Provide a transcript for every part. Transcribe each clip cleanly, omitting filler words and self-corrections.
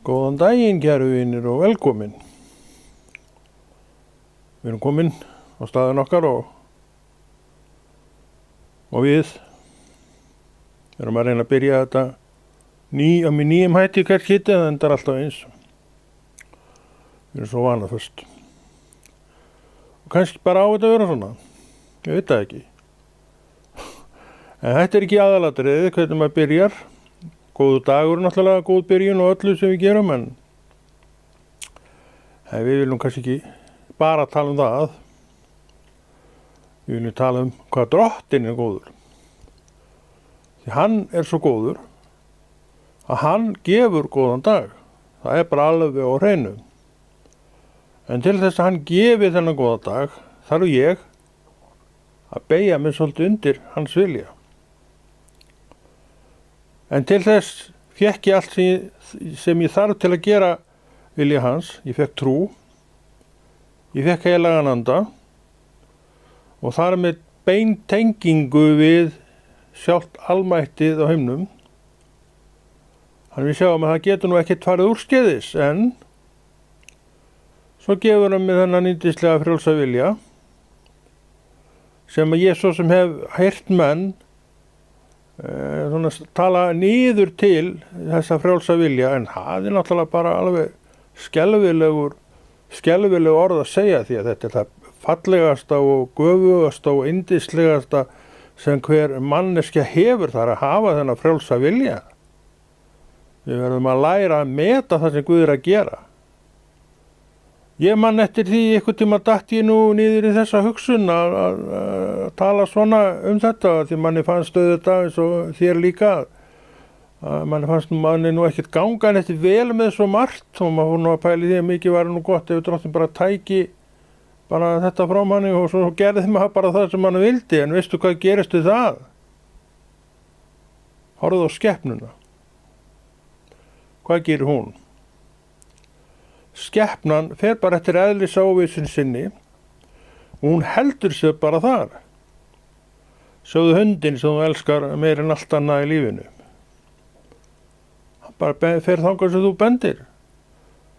Góðan daginn, kæru vinir, og velkomin. Við erum komin á staðinn okkar og við erum að reyna að byrja þetta með nýjum hætti hvert skipti, en það endar alltaf eins. Við erum svo vanað fyrst. Og kannski bara á þetta að vera svona. Ég veit það ekki. En þetta er ekki aðalatriðið, hvernig maður byrjar. Góðu dagur, náttúrulega góð byrjun og öllu sem við gerum, en við viljum kannski ekki bara tala um það. Við viljum tala um hvað Drottinn er góður. Því hann er svo góður að hann gefur góðan dag. Það er bara alveg á hreinu. En til þess að hann gefi þennan góðan dag, þarf ég að beygja mig svolítið undir hans vilja. En til þess fékk ég allt sem ég þarf til að gera vilja hans. Ég fékk trú, ég fékk heilagan anda og þar með beintengingu við sjálft almættið á himnum. Þannig við sjáum að það getur nú ekkert farið úrskeiðis, en svo gefur hann með þennan yndislega frjálsa vilja sem að ég svo sem hef heyrt menn tala niður til þessa frjálsa vilja, en það er náttúrulega bara alveg skelfileg orð að segja, því að þetta er það fallegasta og göfugasta og yndislegasta sem hver manneskja hefur, þar að hafa þennan frjálsa vilja. Við verðum að læra að meta það sem Guð er að gera. Ég man eftir því einhvern tíma datt ég nú niður í þessa hugsun að tala svona þetta, því manni fannst þetta eins og þér líka. Manni fannst manni nú ekkert ganga en eftir vel með svo margt, og maður fór nú að pæli því að mikið var nú gott ef Drottinn bara tæki bara þetta frá manni og svo gerði maður bara það sem manni vildi. En veistu hvað gerist við það? Horfðu á skepnuna. Hvað gerir hún? Skepnan fer bara eftir eðlis ávísun sinni og hún heldur sig bara þar. Sjáðu hundinn sem þú elskar meir en allt annað í lífinu. Hann bara fer þangað sem þú bendir.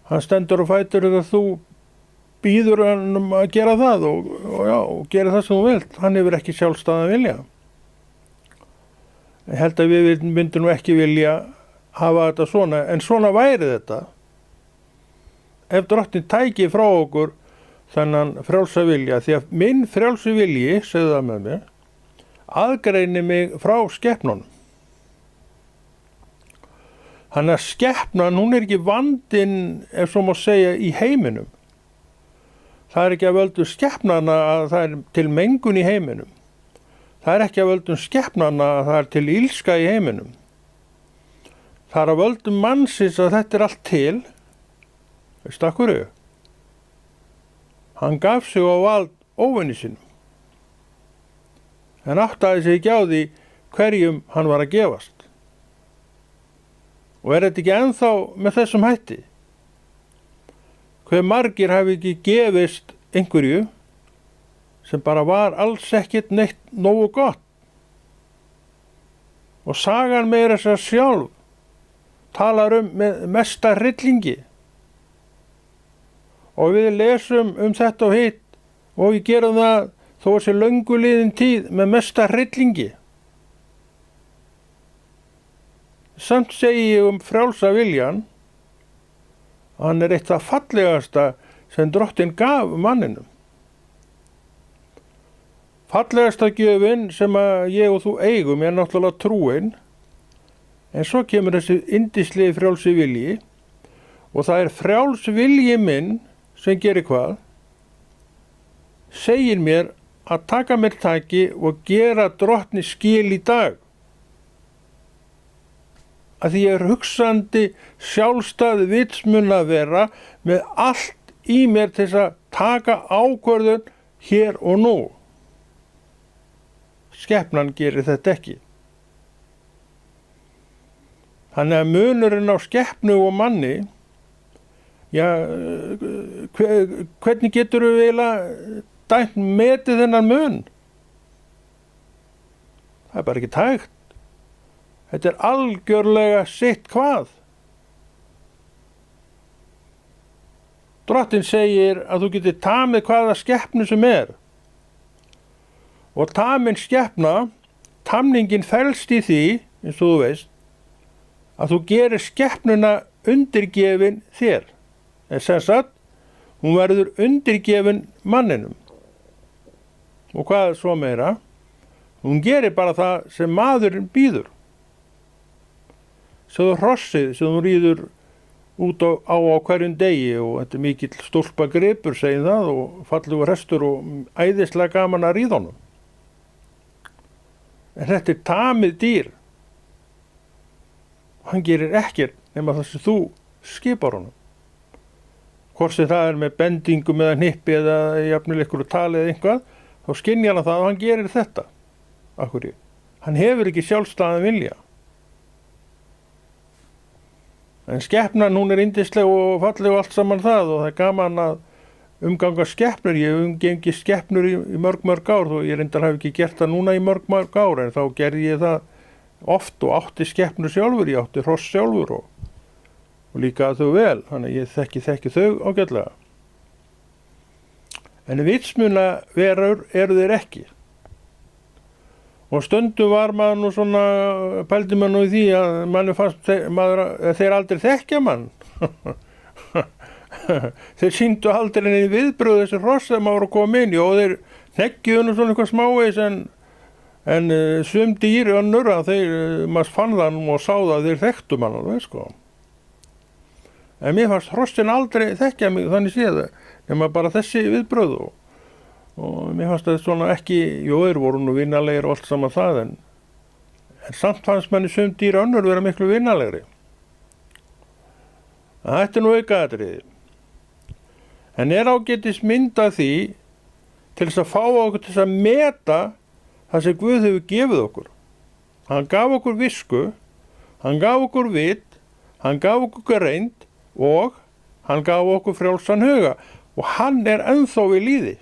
Hann stendur og fætur þegar þú býður hann að gera það og gera það sem þú vilt. Hann hefur ekki sjálfstæðan vilja. Ég held að við myndum nú ekki vilja hafa þetta svona, en svona væri þetta. Ef Drottinn tæki frá okkur þennan frjálsa vilja, því að minn frjálsi vilji, segðu það með mér, aðgreini mig frá skepnunum. Þannig að skepnan, hún er ekki vandinn, ef svo má segja, í heiminum. Það er ekki að völdum skepnana að það er til mengun í heiminum. Það er ekki að völdum skepnana að það er til illska í heiminum. Það er að völdum mannsins að þetta er allt til. Veistu af hverju? Hann gaf sig á vald óvini sínum. En áttaði sig ekki á því hverjum hann var að gefast. Og er þetta ekki ennþá með þessum hætti? Hve margir hafi ekki gefist einhverju sem bara var alls ekkert neitt nógu gott. Og sagan meira þess að sjálf talar með mesta hryllingi. Og við lesum þetta og hitt og við gerum það þó að sé löngu liðin tíð með mesta hryllingi. Samt segi ég frjálsa viljan, hann er eitt af fallegasta sem Drottinn gaf manninum. Fallegasta gjöfin sem að ég og þú eigum er náttúrulega trúin, en svo kemur þessi yndislegi frjálsi vilji, og það er frjáls vilji minn sem gerir hvað? Segir mér að taka mér taki og gera Drottni skil í dag. Að því ég er hugsandi, sjálfstæð vitsmun að vera með allt í mér til þess að taka ákvörðun hér og nú. skepnan gerir þetta ekki. Þannig að munurinn á skepnu og manni, já, hvernig getur við eiginlega dæmt metið þennan mun? Það er bara ekki hægt. Þetta er algjörlega sitt hvað. Drottinn segir að þú getur tamið hvaða skepnu sem er. Og tamin skepna, tamningin felst í því, eins og þú veist, að þú gerir skepnuna undirgefin þér. En sem sagt, hún verður undirgefin manninum. Og hvað er svo meira? Hún gerir bara það sem maðurinn býður. Svo hrossið sem hún rýður út á hverjum degi og þetta er mikill stólpa gripur, segir það, og fallegur hestur og æðislega gaman að ríða honum. En þetta er tamið dýr. Hann gerir ekkert nema það sem þú skipar honum. Hvort sem það er með bendingum eða hnippi eða jafnvel einhverju tali eða eitthvað, þá skynjar hann það og hann gerir þetta. Akkurri. Hann hefur ekki sjálfstæðan vilja. En skepnan, hún er yndisleg og falleg og allt saman það og það er gaman að umganga skepnur. Ég umgengi skepnur í mörg ár þó ég reyndar hafi ekki gert það núna í mörg ár en þá gerði ég það oft og átti skepnur sjálfur, ég átti hross sjálfur og líka þau vel, þannig að ég þekki þau ágætlega. En vitsmuna verur eru þeir ekki. Og stundum var maður nú svona, pældi maður nú í því að manni fannst þeir aldrei þekkja mann. Þeir sýndu aldrei neinn viðbrögð þessi hross sem maður var að koma inn í og þeir hneggjuðu nú svona eitthvað smávegis en sum dýr önnur að maður fann það nú og sá það að þeir þekktu mann alveg, sko. En mér fannst hrossin aldrei þekkja mig þannig séð, nema bara þessi viðbrögð og mér fannst það svona ekki, jú, þeir voru nú vinnalegir og allt saman það, en samt fannst manni sum dýr önnur vera miklu vinnalegri. Þetta er nú aukaatriði. En er ágætis mynd af því til þess að fá okkur til þess að meta það sem Guð hefur gefið okkur. Hann gaf okkur visku, hann gaf okkur vit, hann gaf okkur reynd og hann gaf okkur frjálsan huga og hann er ennþá við líði.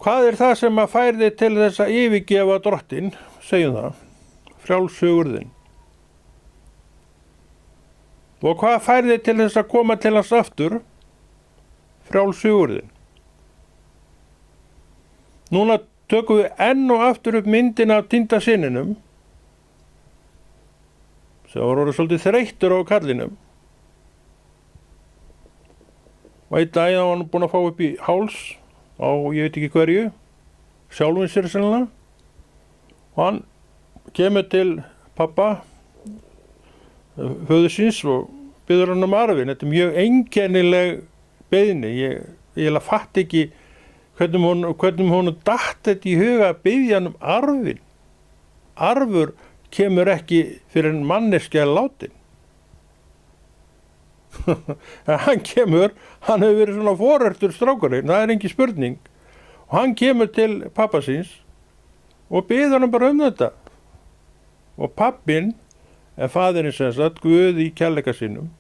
Hvað er það sem að færði til þess að yfirgefa Drottinn, segjum það, frjálshugurðinn? Og hvað færði til þess að koma til hans aftur? Frjálshugurðinn. Núna tökum við enn og aftur upp myndina af týnda syninum sem var orðið svolítið þreyttur á kallinum. Og einn dag var hann búinn að fá upp í háls á ég veit ekki hverju, sjálfum sér sennilega. Og hann kemur til pappa föður síns og biður hann arfinn. Þetta er mjög einkennileg beiðni. Ég fatt ekki hvernig hún datt þetta í huga að biðja hann arfinn. Arfur kemur ekki fyrir en manneskja látin. Hann kemur, hann hefur verið svona foreldur strákurinn, það er engin spurning. Og hann kemur til pappa síns og biður hann bara þetta. Og pappinn er faðirinn sem sagt, Guð í kærleika sínum,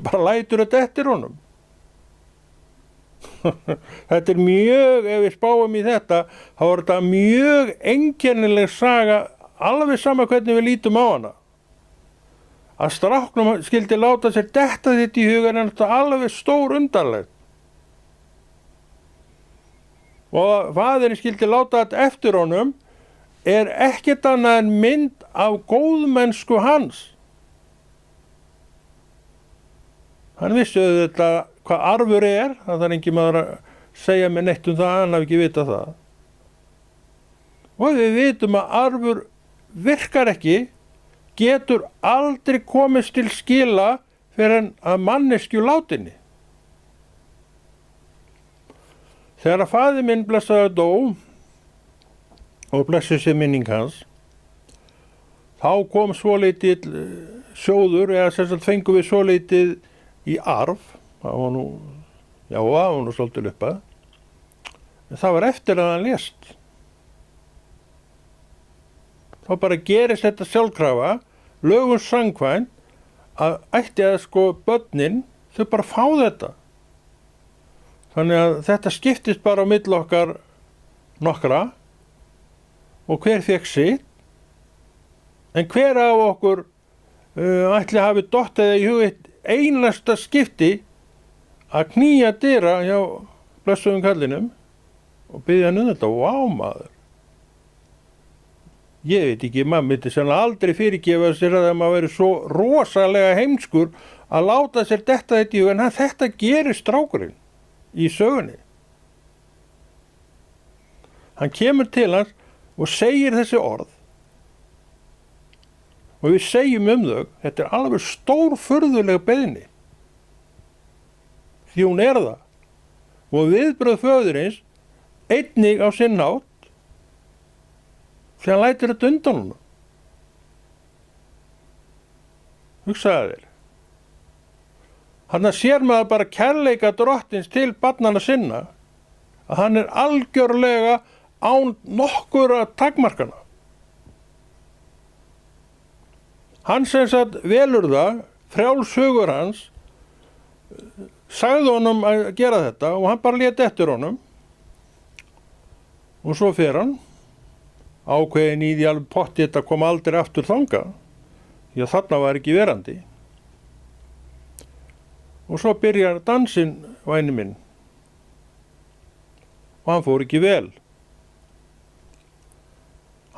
bara lætur þetta eftir honum. Þetta er mjög, ef við spáum í þetta, þá er þetta mjög einkennileg saga, alveg sama hvernig við lítum á hana. Að stráknum skildi láta sér detta þetta í hugan en þetta alveg stór undarlegt. Og faðirinn skildi láta þetta eftir honum er ekkert annað en mynd af góðmennsku hans. Hann vissi þetta hvað arfur er, það er engin maður að segja mér neitt það, hann hafi ekki vitað það. Og við vitum að arfur virkar ekki, getur aldrei komist til skila fyrir en að manneskju látinni. Þegar að faðir minn blessaður dó og blessi sér minning hans, þá kom svolítið sjóður, eða sem sagt fengum við svolítið í arf, það var nú svolítið uppað, En það var eftir að hann lést. Þá bara gerist þetta sjálfkrafa, lögum samkvæmt, að ætti að sko börnin, þau bara fá þetta. Þannig að þetta skiptist bara á milli okkar nokkra og hver fékk sitt. En hver af okkur ætli hafi dottið í hug eitt einasta skipti að knýja dyra hjá blessuðum kallinum og biðja hann þetta. Vá maður. Ég veit ekki, maður myndi sennilega aldrei fyrirgefa sér að maður verið svo rosalega heimskur að láta sér detta þetta í hug, en þetta gerir strákurinn í sögunni. Hann kemur til hans og segir þessi orð og við segjum þau, þetta er alveg stórfurðuleg beiðni því hún er það, og viðbrögð föðurins einnig á sinn hátt því hann lætur þetta undan honum. Hugsaðu þér. Þarna sér maður bara kærleika drottins til barnanna sinna, að hann er algjörlega án nokkura takmarkana. Hann sem sagt velur það, frjáls hugur hans, sagði honum að gera þetta og hann bara lét eftir honum. Og svo fer hann, ákveðin í því alveg pottið að koma aldrei aftur þangað, því að þarna var ekki verandi. Og svo byrjar dansinn, væni minn. Og hann fór ekki vel.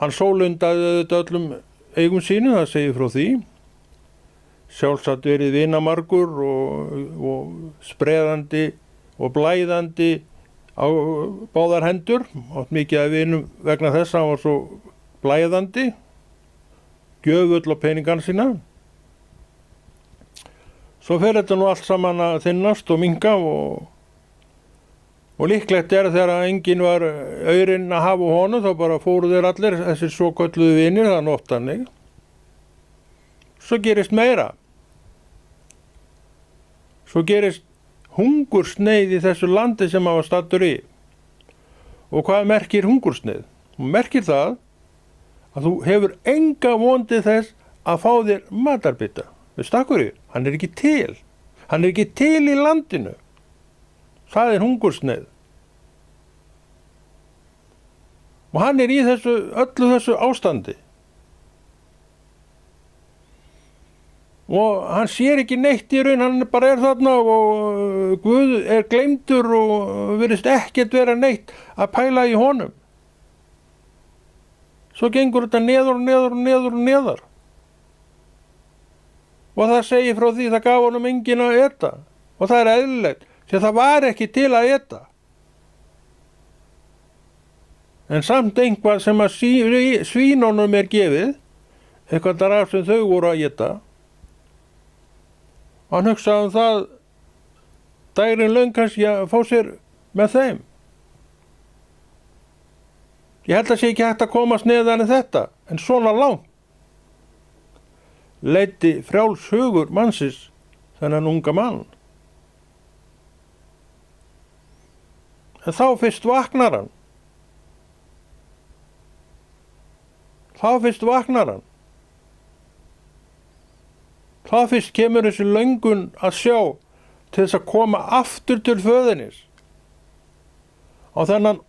Hann sólundaði þetta öllum eigum sínu, það segir frá því. Sjálfsagt verið vinamargur og spreðandi og blæðandi á báðar hendur, átt mikið að vinum vegna þess að hann var svo blæðandi, gjöfull á peningan sína. Svo fer þetta nú allt saman að þynnast og minnka og líklegt er þegar enginn var aurinn að hafa honum, þá bara fóru þeir allir, þessir svo kölluðu vinir, það nótt hannig. Svo gerist meira. Svo gerist hungursneið í þessu landi sem hann var staddur í. Og hvað merkir hungursneið? Hún merkir það að þú hefur enga vondið þess að fá þér matarbita. Veist akkur í? Hann er ekki til. Hann er ekki til í landinu. Það er hungursneið. Og hann er í öllu þessu ástandi. Og hann sér ekki neitt í raun, hann bara er þarna og Guð er gleymdur og virðist ekkert vera neitt að pæla í honum. Svo gengur þetta neðar. Og það segir frá því, það gaf honum enginn að eta. Og það er eðlilegt, því það var ekki til að eta. En samt einhvað sem að svínunum er gefið, eitthvað þar sem þau voru að eta, og hann hugsaði það dagurinn löng kannski að fá sér með þeim. Ég held að sé ekki hægt að komast neðar en þetta, en svona langt leiddi frjáls hugur mannsins þennan unga mann. En þá fyrst vaknar hann. Þá fyrst kemur þessi löngun að sjá til þess að koma aftur til föðunis á þennan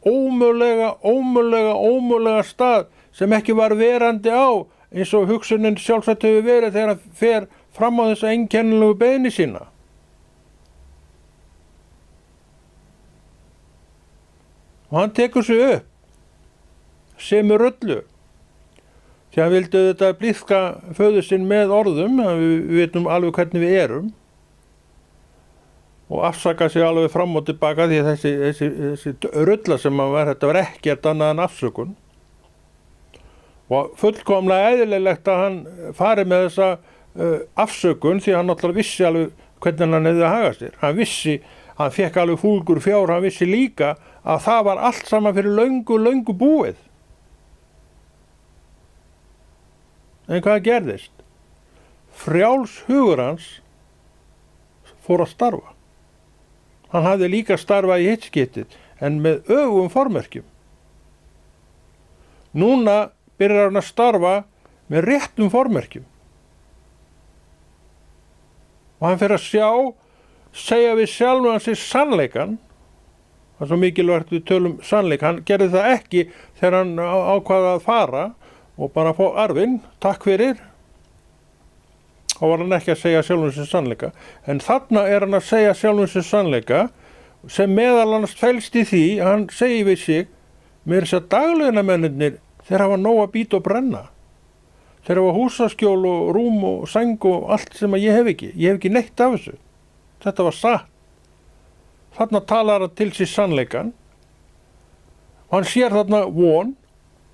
ómögulega stað sem ekki var verandi á, eins og hugsunin sjálfsagt hefur verið þegar hann fer fram á þessa einkennilegu beiðni sína. Og hann tekur sig upp, semur rullu, því hann vildi þetta blíðka föður sinn með orðum, við veitum alveg hvernig við erum, og afsaka sig alveg fram og tilbaka, því að þessi rulla sem hann var, þetta var ekkert annað en afsökun. Og fullkomlega eðlilegt að hann fari með þessa afsökun, því hann náttúrulega vissi alveg hvernig hann hefði að haga sér. Hann vissi, hann fekk alveg fúlgur fjár, hann vissi líka að það var allt saman fyrir löngu búið. En hvað gerðist? Frjáls hugur hans fór að starfa. Hann hafði líka starfað í hitt skiptið, en með öfugum formerkjum. Núna byrjar hann að starfa með réttum formerkjum. Og hann fer að segja við sjálfan sig sannleikann. Það er svo mikilvægt við tölum sannleik. Hann gerði það ekki þegar hann ákvaða að fara og bara fá arfinn, takk fyrir. Þá var hann ekki að segja sjálfum sig sannleika. En þarna er hann að segja sjálfum sig sannleika sem meðal annars felst í því að hann segir við sig, mér þess að daglaunamennirnir, þeir hafa nóg að bíta og brenna. Þeir hafa húsaskjól og rúm og sæng og allt sem að ég hef ekki. Ég hef ekki neitt af þessu. Þetta var satt. Þarna talar hann til sig sannleikan. Og hann sér þarna von.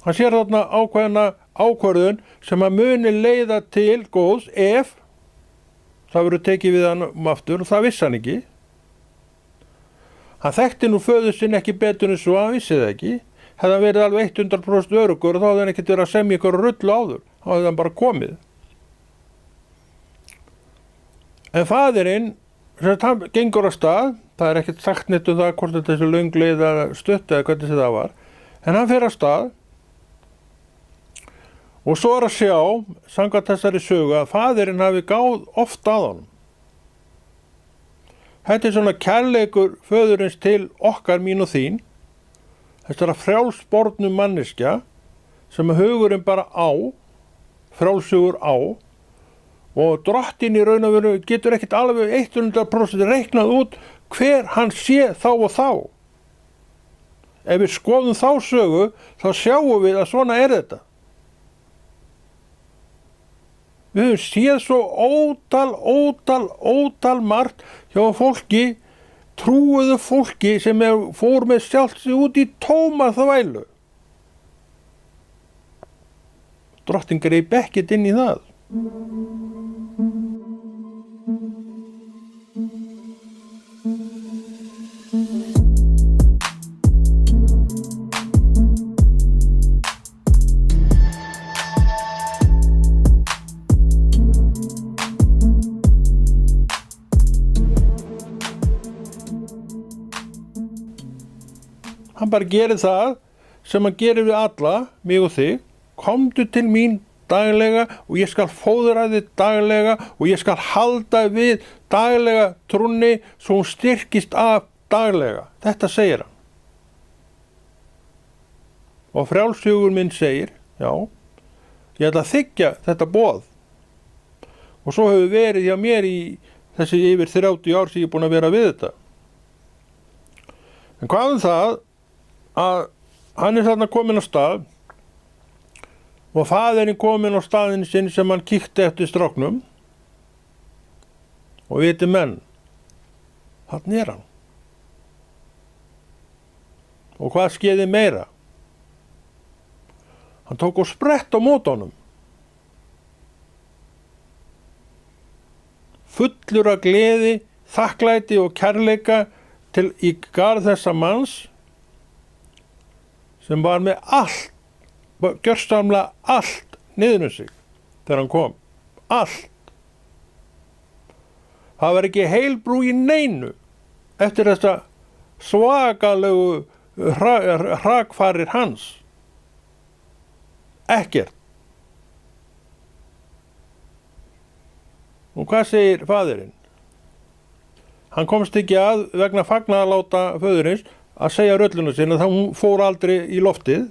Hann sér þarna ákveðna ákvörðun sem að muni leiða til góðs ef það verður tekið við hann aftur og það vissi hann ekki. Hann þekkti nú föður sinn ekki betur en svo, hann vissi það ekki. Hefði hann verið alveg 100% öruggur og þá hefði hann ekkert verið að semja ykkur rullu áður. Þá hefði hann bara komið. En faðirinn, hann gengur á stað, það er ekkert sagt neitt um það hvort þetta er löng leið eða stutt eða hvernig þetta var, en hann fer á stað og svo er að sjá, samkvæmt þessari sögu, að faðirinn hafi gáð oft að honum. Þetta er svona kærleikur föðurins til okkar, mín og þín, þessara frjálsbornu manneskja sem hugurinn bara á, frjálshugur á, og drottinn í raun og veru getur ekkert alveg 100% reiknað út hver hann sé þá og þá. Ef við skoðum þá sögu, þá sjáum við að svona er þetta. Við höfum séð svo ótal margt hjá fólki, trúuðu fólki sem fór með sjálft sig út í tóma þvælu. Drottinn greip ekkert inn í það. Hann bara gerir það sem hann gerir við alla, mig og þig. Komdu til mín daglega og ég skal fóðra þig daglega og ég skal halda við daglega trúnni svo hún styrkist af daglega. Þetta segir hann. Og frjálshugur minn segir, já, ég ætla að þiggja þetta boð. Og svo hefur verið hjá mér í þessi yfir 30 ár sem ég er búin að vera við þetta. En hvað það að hann er þarna komin á stað og faðirinn komin á staðinn sinn sem hann kíkti eftir stráknum og viti menn, þarna er hann. Og hvað skeiði meira? Hann tók og sprett á móti honum. Fullur af gleði, þakklæti og kærleika til í garð þessa manns sem var með allt, gjörsamlega allt niður um sig þegar hann kom. Allt. Það var ekki heil brú í neinu eftir þessa svakalegu hrakfarir hans. Ekkert. Og hvað segir faðirinn? Hann komst ekki að vegna fagnaðarláta föðurins að segja rölluna sinna þá hún fór aldrei í loftið.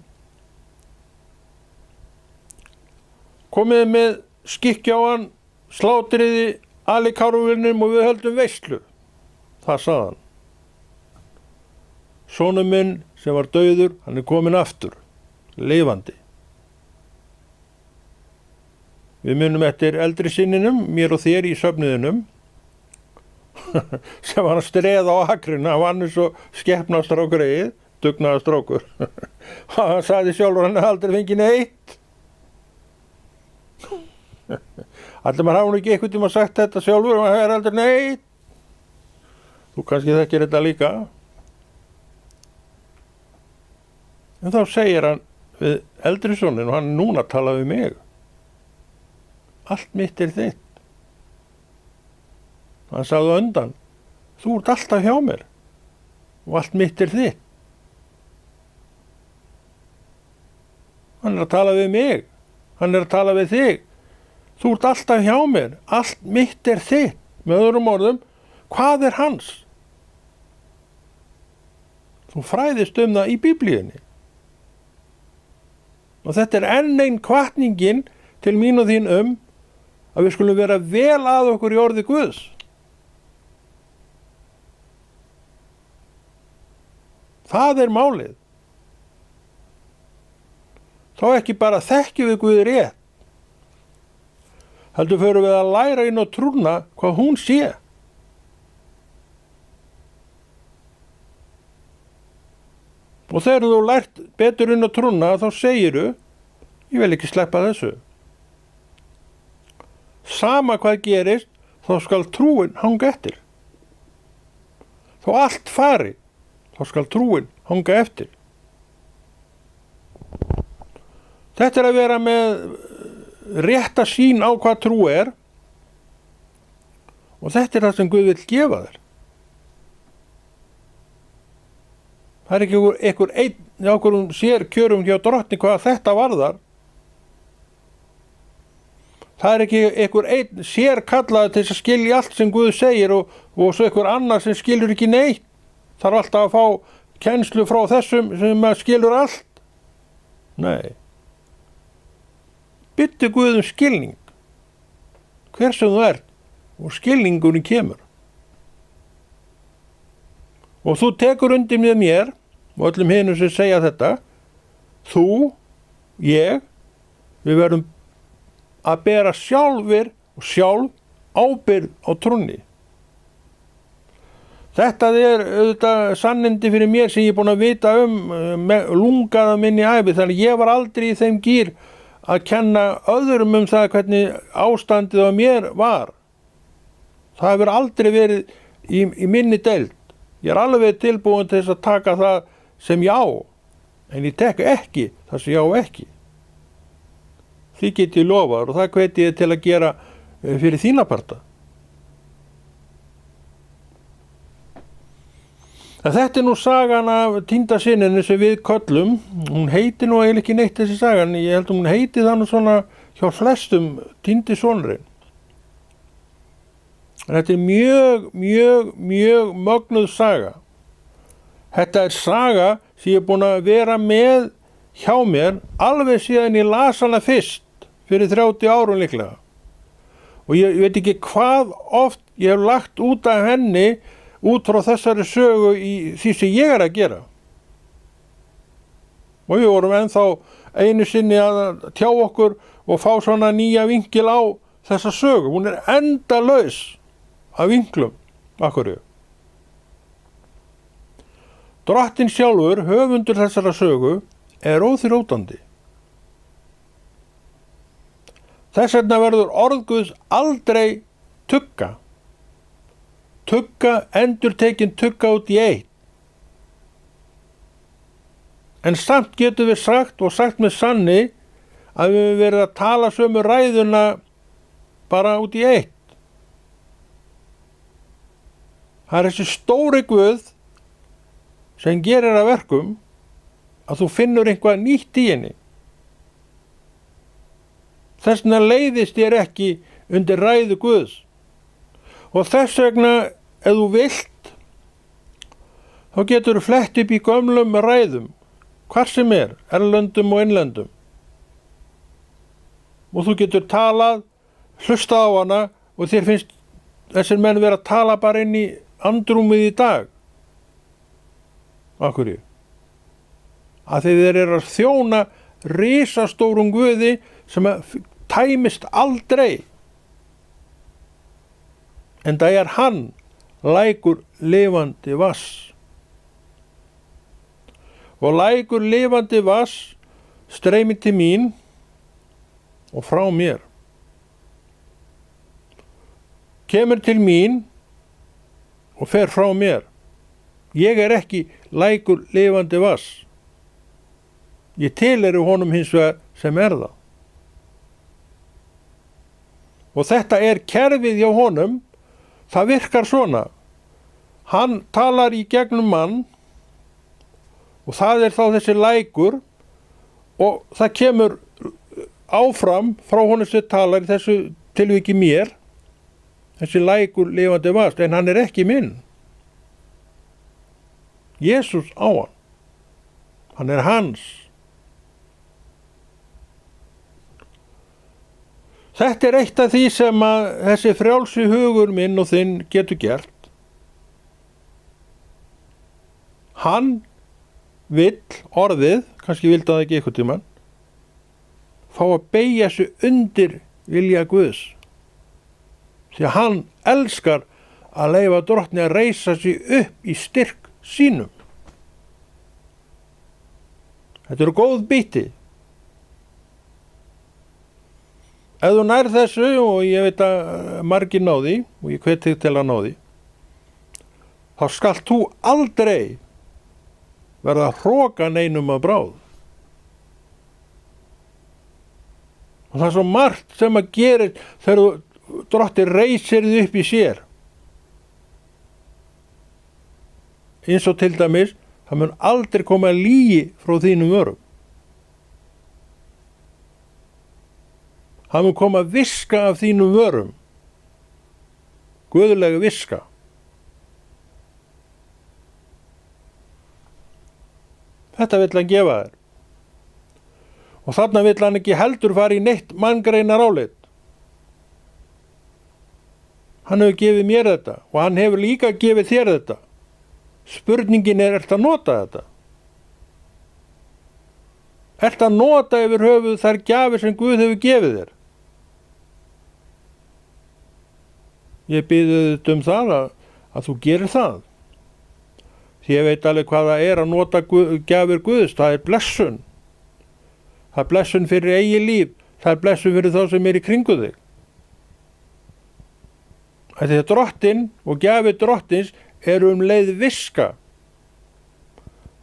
Komið með skikki á hann, slátriði alikáruvillnum og við höldum veislu. Það sagði hann. Sonur minn sem var dauður, hann er komin aftur, lifandi. Við munum eftir eldri syninum, mér og þér í söfnuðinum, sem var að streða á akrina, hann var eins og skepnastrákur eigið, dugnaðastrákur. Hann sagði sjálfur hann aldrei fengið neitt. Allir maður hafa nú ekki einhvern tíma sagt þetta sjálfur, hann hefur aldrei neitt. Þú kannski þekkir þetta líka. En þá segir hann við eldri soninn og hann er núna að tala við mig. Allt mitt er þitt. Hann sagði undan, þú ert alltaf hjá mér og allt mitt er þitt. Hann er að tala við mig. Hann er að tala við þig. Þú ert alltaf hjá mér. Allt mitt er þitt. Með öðrum orðum, hvað er hans? Þú fræðist um það í Biblíunni. Og þetta er enn ein hvatningin til mín og þín að við skulum vera vel að okkur í orði Guðs. Það er málið. Þá ekki bara þekkjum við Guði rétt. Heldur förum við að læra inn á trúna hvað hún sé. Og þegar þú lært betur inn á trúna þá segiru, ég vil ekki sleppa þessu. Sama hvað gerist, þá skal trúin hanga eftir. Þó allt fari, þá skal trúin hanga eftir. Þetta er að vera með rétta sýn á hvað trú er og þetta er það sem Guð vill gefa þér. Það er ekki einhver einn ákveðnum sérkjörum hjá Drottni hvað þetta varðar. Það er ekki einhver einn sérkallaður til þess að skilja allt sem Guð segir og svo einhver annar sem skilur ekki neitt. Þarf alltaf að fá kennslu frá þessum sem skilur allt. Nei. Byttu Guð skilning. Hver sem þú ert og skilningunni kemur. Og þú tekur undir með mér og öllum hinum sem segja þetta. Þú, ég, við verðum að bera sjálfur og sjálf ábyrgð á trúnni. Þetta er auðvitað sannindi fyrir mér sem ég er búin að vita lungaða minni ævi, þannig ég var aldrei í þeim gír að kenna öðrum það hvernig ástandið á mér var. Það hefur aldrei verið í minni deild. Ég er alveg tilbúin til þess að taka það sem ég á, en ég tek ekki það sem ég á ekki. Því get ég lofað og það hveti ég til að gera fyrir þína parta. En þetta er nú sagan af týnda syninu sem við köllum. Hún heiti nú eiginlega ekki neitt þessi sagan. Ég held hún heiti það nú svona hjá flestum týndi sonurinn. En þetta er mjög mögnuð saga. Þetta er saga sem ég er búin að vera með hjá mér alveg síðan ég las hana fyrst fyrir 30 árum líklega. Og ég veit ekki hvað oft ég hef lagt út af henni út frá þessari sögu í því sem ég er að gera. Og við vorum ennþá einu sinni að tjá okkur og fá svona nýja vinkil á þessa sögu. Hún er endalaus af vinklum. Akkurju. Drottinn sjálfur, höfundur þessara sögu, er óþrjótandi. Þess vegna verður orð Guðs aldrei tugga. Tugga, endurtekin tugga út í eitt. En samt getum við sagt og sagt með sanni að við höfum verið að tala sömu ræðuna bara út í eitt. Það er þessi stóri Guð sem gerir að verkum að þú finnur eitthvað nýtt í henni. Þess vegna leiðist þér ekki undir ræðu Guðs. Og þess vegna, ef þú vilt, þá getur þú flett upp í gömlum ræðum, hvar sem er, erlendum og innlendum. Og þú getur talað, hlustað á hana og þér finnst þessir menn vera að tala bara inn í andrúmið í dag. Af hverju? Að þeir eru að þjóna risastórum Guði sem tæmist aldrei. En það er hann, lækur lifandi vass. Og lækur lifandi vass streymir til mín og frá mér. Kemur til mín og fer frá mér. Ég er ekki lækur lifandi vass. Ég tilheyri honum hins vegar sem er það. Og þetta er kerfið hjá honum. Það virkar svona. Hann talar í gegnum mann og það er þá þessi lækur Og það kemur áfram frá honum sem talar í þessu tilviki mér, þessi lækur lifandi vast, en hann er ekki minn. Jesús á hann. Hann er hans. Þetta er eitt af því sem að þessi frjálsi hugur minn og þinn getur gert. Hann vill orðið, kannski vildi það ekki eitthvað tímann, fá að beygja sig undir vilja Guðs. Því að hann elskar að leyfa drottni að reisa sig upp í styrk sínum. Þetta eru góð biti. Ef þú nær þessu, og ég veit að margir ná því, og ég hvet þig til að ná því, þá skalt þú aldrei verða að hroka neinum að bráð. Og það er svo margt sem að gerir þegar drotti reisir þið upp í sér. Eins og til dæmis, það mun aldrei koma lygi frá þínum vörum. Það mun koma viska af þínum vörum. Guðlega viska. Þetta vill hann gefa þér. Og þarna vill hann ekki heldur fara í neitt manngreinar álit. Hann hefur gefið mér þetta og hann hefur líka gefið þér þetta. Spurningin ertu að nota þetta? Ertu að nota yfir höfuð þær gjafir sem Guð hefur gefið þér? Ég biði þig það að þú gerir það. Því ég veit alveg hvað það er að nota gjafir Guðs. Það er blessun. Það er blessun fyrir eigið líf. Það er blessun fyrir þá sem er í kringu þig. Því að drottinn og gjafir drottins eru leið viska.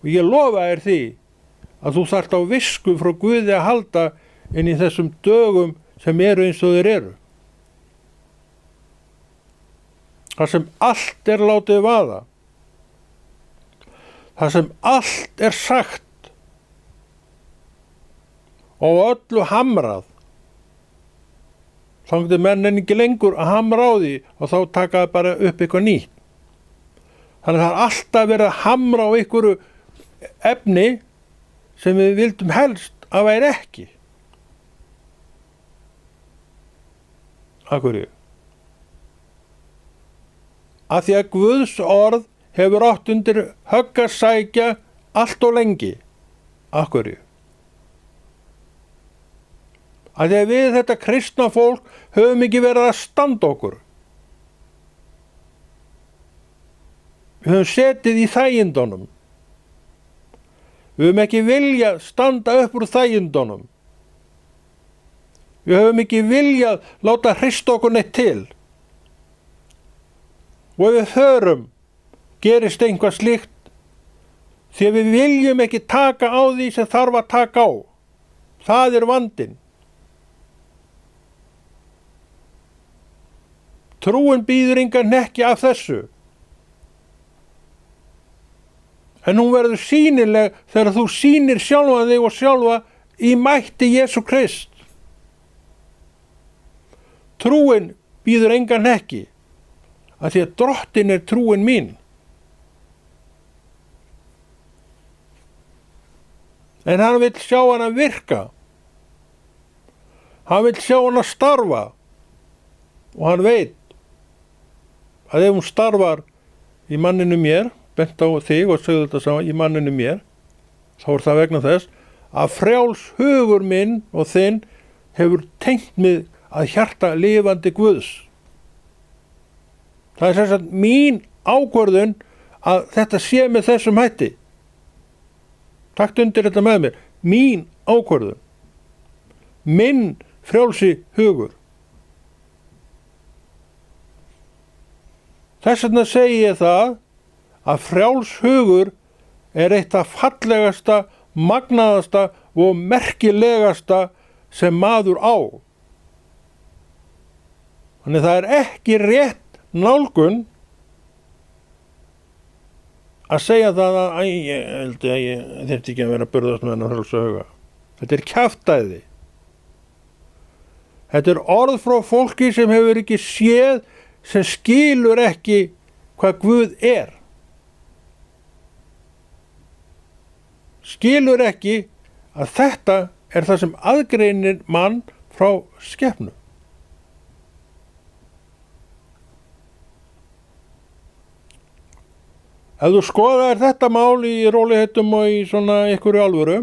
Og ég lofa þér því að þú þarft á visku frá Guði að halda inn í þessum dögum sem eru eins og þeir eru. Það sem allt er látið vaða. Það sem allt er sagt og öllu hamrað. Þangað menn en ekki lengur að hamra á því og þá taka bara upp eitthvað nýtt. Þannig að það er alltaf verið að hamra á einhverju efni sem við vildum helst að væri ekki. Af hverju? Af því að Guðs orð hefur átt undir högg að sækja allt og lengi. Af hverju? Af því að við þetta kristna fólk höfum ekki verið að standa okkur. Við höfum setið í þægindunum. Við höfum ekki viljað standa upp úr þægindunum. Við höfum ekki viljað láta hrista okkur neitt til. Og ef við förum, gerist einhvað slíkt, því að við viljum ekki taka á því sem þarf að taka á. Það er vandinn. Trúin býður engan hnekki af þessu. En hún verður sýnileg þegar þú sýnir sjálfa þig og sjálfa í mætti Jesú Krist. Trúin býður engan hnekki, af því að drottinn er trúin mín. En hann vill sjá hana virka. Hann vill sjá hana starfa. Og hann veit að ef hún starfar í manninu mér, bent á þig og sögðu þetta saman, í manninu mér, þá er það vegna þess að frjáls hugur minn og þinn hefur tengt mig að hjarta lifandi Guðs. Það er sem sagt mín ákvörðun að þetta sé með þessum hætti. Takk undir þetta með mér. Mín ákvörðun. Minn frjálsi hugur. Þess vegna segi ég það að frjáls hugur er eitt af fallegasta, magnaðasta og merkilegasta sem maður á. Þannig það er ekki rétt nálgun að segja það að ég held að ég þyrfti ekki að vera að burðast með hennar frjálsa huga. Þetta er kjaftæði. Þetta er orð frá fólki sem hefur ekki séð, sem skilur ekki hvað Guð er. Skilur ekki að þetta er það sem aðgreinir mann frá skepnu. Ef þú skoðar þetta mál í róliheitum og í svona einhverju alvöru,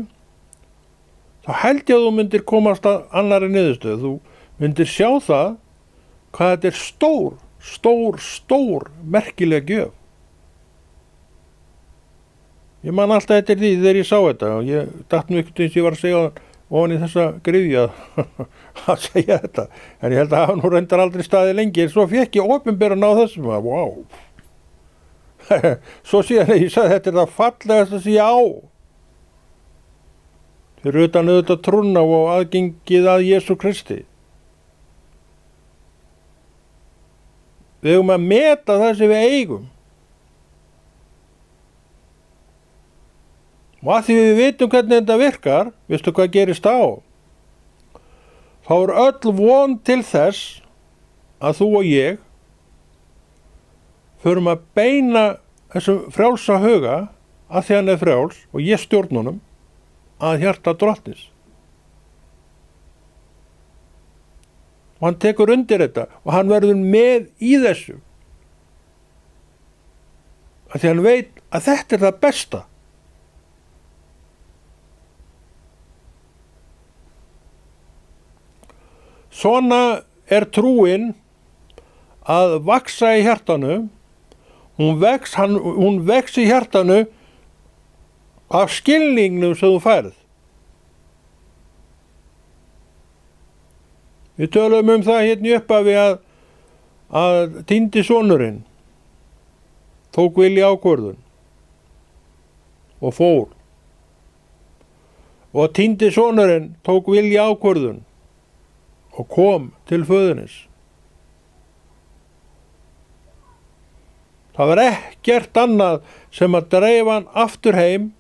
þá held ég að þú myndir komast að annarri niðurstöðu. Þú myndir sjá það hvað þetta er stór merkileg gjöf. Ég man alltaf eftir því þegar ég sá þetta og ég datt nú einhvern veginn sem ég var að segja ofan í þessa gryfju að segja þetta. En ég held að hafa nú reyndar aldrei staðið lengi, en svo fékk ég opinberan á þessum að wow. Svo síðan ég sagði þetta er það fallegast að segja á. Fyrir utan auðvitað trúna og aðgengið að Jesú Kristi. Við eigum að meta það sem við eigum. Og að því við vitum hvernig þetta virkar, veistu hvað gerist á? Þá er öll von til þess að þú og ég förum að beina þessum frjálsa huga að því hann er frjáls og ég stjórn honum að hjarta drottins. Og hann tekur undir þetta og hann verður með í þessu. Að því hann veit að þetta er það besta. Svona er trúin að vaxa í hjartanu. Hún vex í hjartanu af skilningnum sem þú færð. Við tölum það hérna í upphafi að týndi sonurinn tók vilja ákvörðun og fór. Og týndi sonurinn tók vilja ákvörðun og kom til föðunis. Það var ekkert annað sem að dreifa hann aftur heim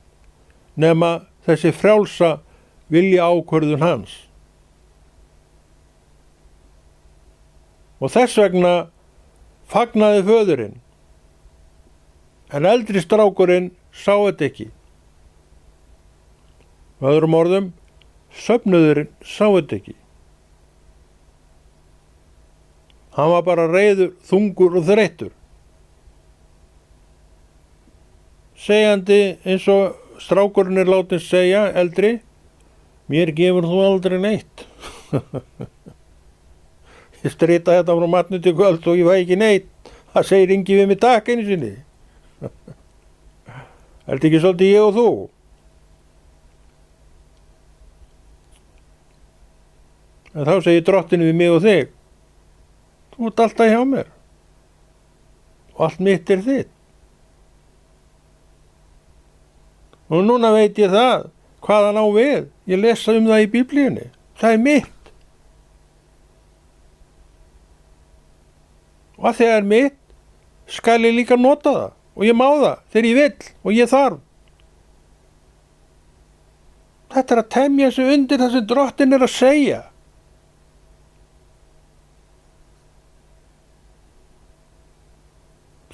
nema þessi frjálsa vilja ákvörðun hans. Og þess vegna fagnaði föðurinn, en eldri strákurinn sá þetta ekki. Með öðrum orðum, söfnuðurinn sá þetta ekki. Hann var bara reiður, þungur og þreyttur. Segjandi eins og strákurinn er látinn segja, eldri, mér gefur þú aldrei neitt. Ég strita þetta frá matnu til kvöld og ég fæ ekki neitt. Það segir Ingi við mig takk einu sinni. Er þetta ekki svolítið ég og þú? En þá segir drottinn við mig og þig, þú ert alltaf hjá mér og allt mitt er þitt. Og núna veit ég það, hvað hann á við. Ég lesa það í Biblíunni. Það er mitt. Og að það er mitt, skal ég líka nota það. Og ég má það þegar ég vill og ég þarf. Þetta er að temja sig undir það sem drottinn er að segja.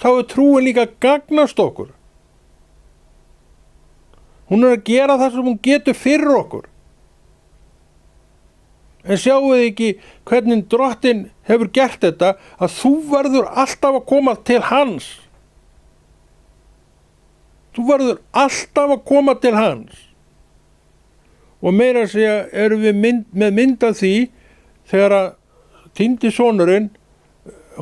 Þá er trúin líka gagnast okkur. Hún er að gera það sem hún getur fyrir okkur. En sjáu þið ekki hvernig drottinn hefur gert þetta, að þú verður alltaf að koma til hans. Þú verður alltaf að koma til hans. Og meira að segja erum við með mynd af því þegar að týndi sonurinn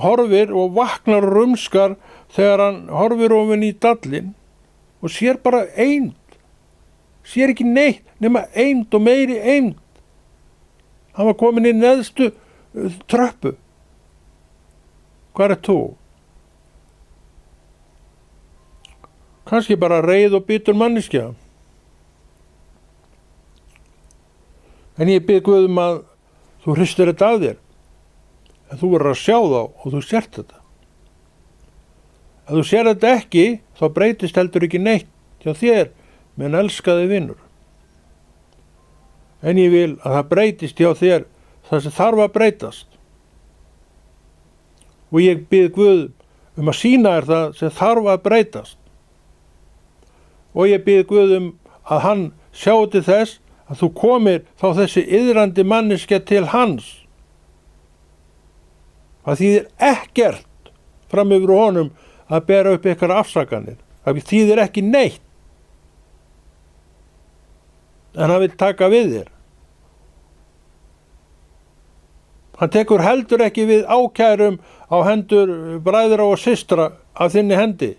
horfir og vaknar og rumskar þegar hann horfir ofan í dallinn og sér bara eymd. Sér ekki neitt nema eymd og meiri eymd. Hann var komin í neðstu tröppu. Hvar er þú? Kannski bara reið og bitur manneskja. En ég bið Guð að þú hristir þetta af þér. En þú verður að sjá þá og þú sért þetta. Ef þú sér þetta ekki, þá breytist heldur ekki neitt hjá þér, minn elskaði vinur. en ég vil að það breytist hjá þér það sem þarf að breytast. Og ég bið Guð að sýna þér það sem þarf að breytast. Og ég bið Guð að hann sjái til þess að þú komir þá þessi iðrandi manneskja til hans. Það þýðir ekkert fram yfir honum að bera upp ykkar afsakanir. Það þýðir ekki neitt. En hann vil taka við þér. Hann tekur heldur ekki við ákærum á hendur bræðra og systra af þinni hendi.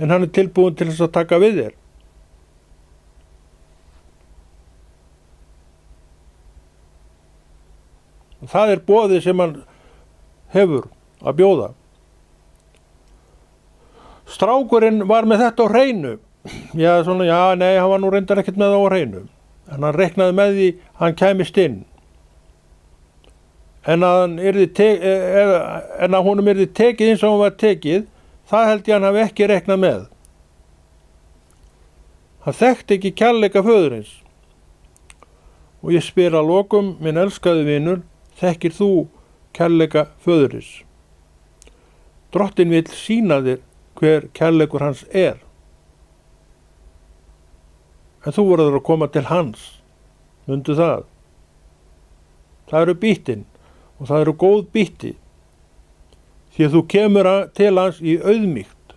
En hann tilbúinn til þess að taka við þér. Og það boðið sem hann hefur að bjóða. Strákurinn var með þetta á hreinu. Hann var nú reyndar ekkert með það á hreinu. En hann reiknaði með því hann kæmist inn. En að honum yrði tekið eins og hann var tekið, það held ég hann hafi ekki reiknað með. Hann þekkti ekki kærleika föðurins. Og ég spyr að lokum, minn elskaði vinur, þekkir þú kærleika föðurins? Drottinn vill sýna þér hver kærleikur hans er. En þú verður að koma til hans. Mundu það. Það eru býttin og það eru góð býtti. Því að þú kemur til hans í auðmýkt.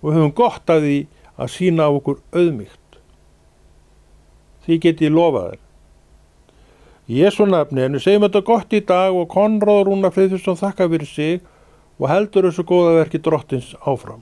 Og höfum gott af því að sýna á okkur auðmýkt. Því get ég lofað þér. Í Jesú nafni, en við segjum þetta gott í dag og Konráð Rúnar Friðfinnsson þakka fyrir sig og heldur þessu góða verki Drottins áfram.